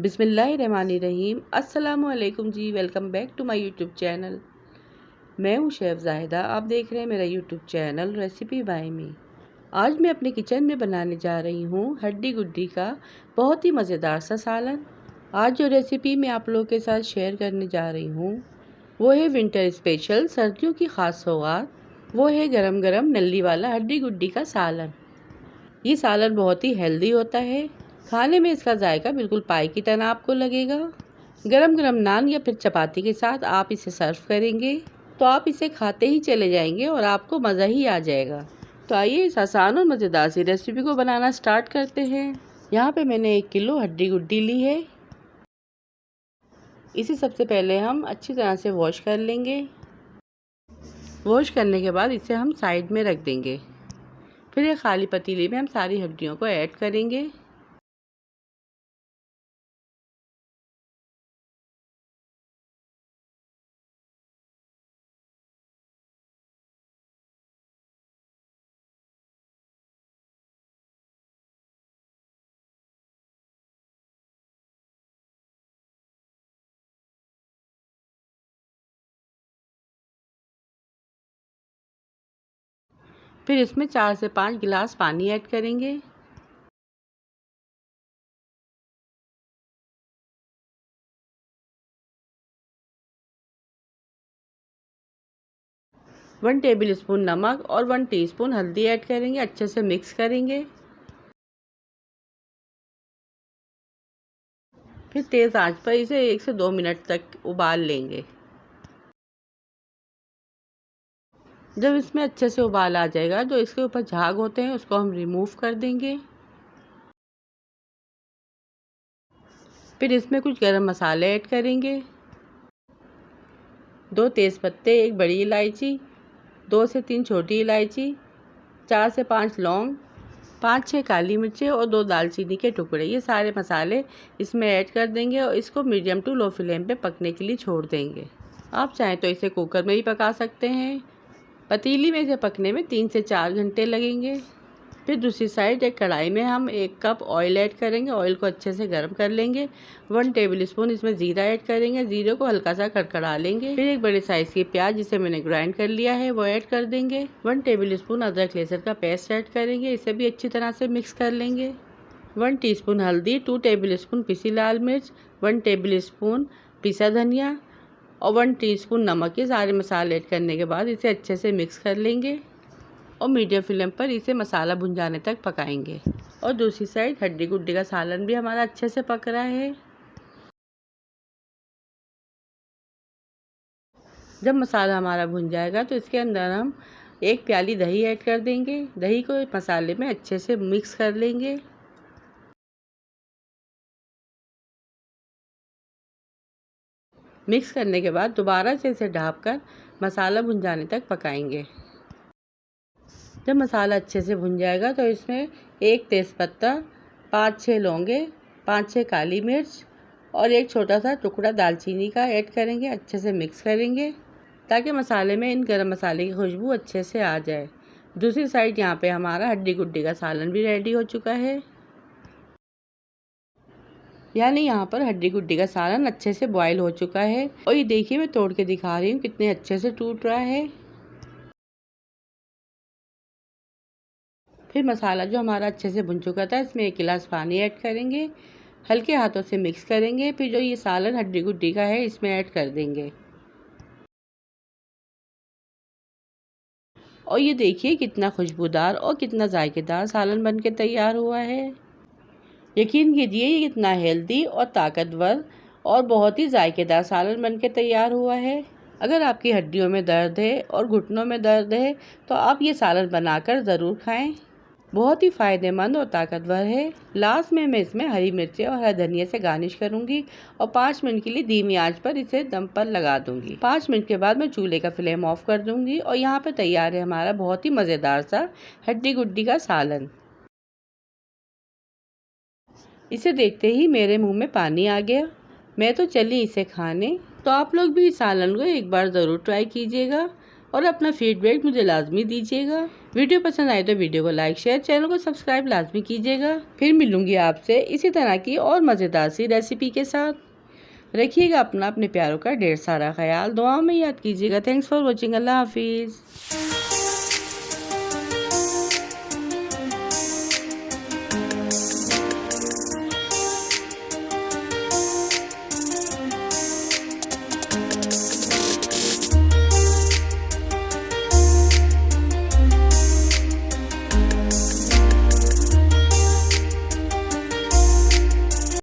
बिस्मिल्लाहिर्रहमानिर्रहीम। अस्सलामुअलैकुम जी, welcome back to my YouTube channel. मैं हूँ शेफ़ ज़ाहिदा। आप देख रहे हैं मेरा YouTube channel recipe by me. आज मैं अपने किचन में बनाने जा रही हूँ हड्डी गुड्डी का बहुत ही मज़ेदार सा सालन। आज जो रेसिपी मैं आप लोगों के साथ शेयर करने जा रही हूँ वो है विंटर स्पेशल, सर्दियों की ख़ास सौगात। वो है गरम गरम नल्ली वाला हड्डी गुड्डी का सालन। ये सालन बहुत ही हेल्दी होता है। खाने में इसका जायका बिल्कुल पाई की तरह आपको लगेगा। गरम गरम नान या फिर चपाती के साथ आप इसे सर्व करेंगे तो आप इसे खाते ही चले जाएंगे और आपको मज़ा ही आ जाएगा। तो आइए इस आसान और मज़ेदार सी रेसिपी को बनाना स्टार्ट करते हैं। यहाँ पे मैंने 1 किलो हड्डी गुड्डी ली है। इसे सबसे पहले हम अच्छी तरह से वॉश कर लेंगे। वॉश करने के बाद इसे हम साइड में रख देंगे। फिर एक खाली पतीले में हम सारी हड्डियों को ऐड करेंगे। फिर इसमें 4 से 5 गिलास पानी ऐड करेंगे। वन टेबल स्पून नमक और 1 टीस्पून हल्दी ऐड करेंगे। अच्छे से मिक्स करेंगे। फिर तेज़ आंच पर इसे 1 से 2 मिनट तक उबाल लेंगे। जब इसमें अच्छे से उबाल आ जाएगा तो इसके ऊपर झाग होते हैं उसको हम रिमूव कर देंगे। फिर इसमें कुछ गरम मसाले ऐड करेंगे। 2 तेज़पत्ते, 1 बड़ी इलायची, 2 से 3 छोटी इलायची, 4 से 5 लौंग, 5-6 काली मिर्चें और 2 दालचीनी के टुकड़े। ये सारे मसाले इसमें ऐड कर देंगे और इसको मीडियम टू लो फ्लेम पे पकने के लिए छोड़ देंगे। आप चाहें तो इसे कुकर में भी पका सकते हैं। पतीली में इसे पकने में 3 से 4 घंटे लगेंगे। फिर दूसरी साइड एक कढ़ाई में हम 1 कप ऑयल ऐड करेंगे। ऑयल को अच्छे से गर्म कर लेंगे। 1 टेबल स्पून इसमें ज़ीरा ऐड करेंगे। ज़ीरे को हल्का सा कड़कड़ा लेंगे। फिर एक बड़े साइज़ की प्याज जिसे मैंने ग्राइंड कर लिया है वो ऐड कर देंगे। 1 टेबल स्पून अदरक लहसुन का पेस्ट ऐड करेंगे। इसे भी अच्छी तरह से मिक्स कर लेंगे। 1 टीस्पून हल्दी, 2 टेबल स्पून पिसी लाल मिर्च, 1 टेबल स्पून पिसा धनिया और 1 टीस्पून नमक। ये सारे मसाले ऐड करने के बाद इसे अच्छे से मिक्स कर लेंगे और मीडियम फ्लेम पर इसे मसाला भुन जाने तक पकाएंगे। और दूसरी साइड हड्डी गुड्डी का सालन भी हमारा अच्छे से पक रहा है। जब मसाला हमारा भुन जाएगा तो इसके अंदर हम 1 प्याली दही ऐड कर देंगे। दही को मसाले में अच्छे से मिक्स कर लेंगे। मिक्स करने के बाद दोबारा से इसे ढककर मसाला भुन जाने तक पकाएंगे। जब मसाला अच्छे से भुन जाएगा तो इसमें 1 तेज़पत्ता, 5-6 लौंगे, 5-6 काली मिर्च और 1 छोटा सा टुकड़ा दालचीनी का ऐड करेंगे। अच्छे से मिक्स करेंगे ताकि मसाले में इन गरम मसाले की खुशबू अच्छे से आ जाए। दूसरी साइड यहाँ पे हमारा हड्डी गुड्डी का सालन भी रेडी हो चुका है। यानी यहाँ पर हड्डी गुड्डी का सालन अच्छे से बॉयल हो चुका है। और ये देखिए मैं तोड़ के दिखा रही हूँ कितने अच्छे से टूट रहा है। फिर मसाला जो हमारा अच्छे से भुन चुका था इसमें 1 गिलास पानी ऐड करेंगे। हल्के हाथों से मिक्स करेंगे। फिर जो ये सालन हड्डी गुड्डी का है इसमें ऐड कर देंगे। और ये देखिए कितना खुशबूदार और कितना जायकेदार सालन बन के तैयार हुआ है। यकीन कीजिए ये कितना हेल्दी और ताकतवर और बहुत ही जायकेदार सालन बन के तैयार हुआ है। अगर आपकी हड्डियों में दर्द है और घुटनों में दर्द है तो आप ये सालन बनाकर ज़रूर खाएं। बहुत ही फ़ायदेमंद और ताकतवर है। लास्ट में मैं इसमें हरी मिर्चें और हरा धनिया से गार्निश करूंगी और 5 मिनट के लिए धीमी आंच पर इसे दम पर लगा दूंगी। 5 मिनट के बाद मैं चूल्हे का फ्लेम ऑफ कर दूंगी और यहाँ पे तैयार है हमारा बहुत ही मज़ेदार सा हड्डी गुड्डी का सालन। इसे देखते ही मेरे मुंह में पानी आ गया। मैं तो चली इसे खाने। तो आप लोग भी इस सालन को एक बार ज़रूर ट्राई कीजिएगा। और अपना फीडबैक मुझे लाजमी दीजिएगा। वीडियो पसंद आए तो वीडियो को लाइक शेयर, चैनल को सब्सक्राइब लाजमी कीजिएगा। फिर मिलूंगी आपसे इसी तरह की और मज़ेदार सी रेसिपी के साथ। रखिएगा अपने प्यारों का ढेर सारा ख्याल, दुआओं में याद कीजिएगा। Thanks for watching. अल्लाह हाफिज़।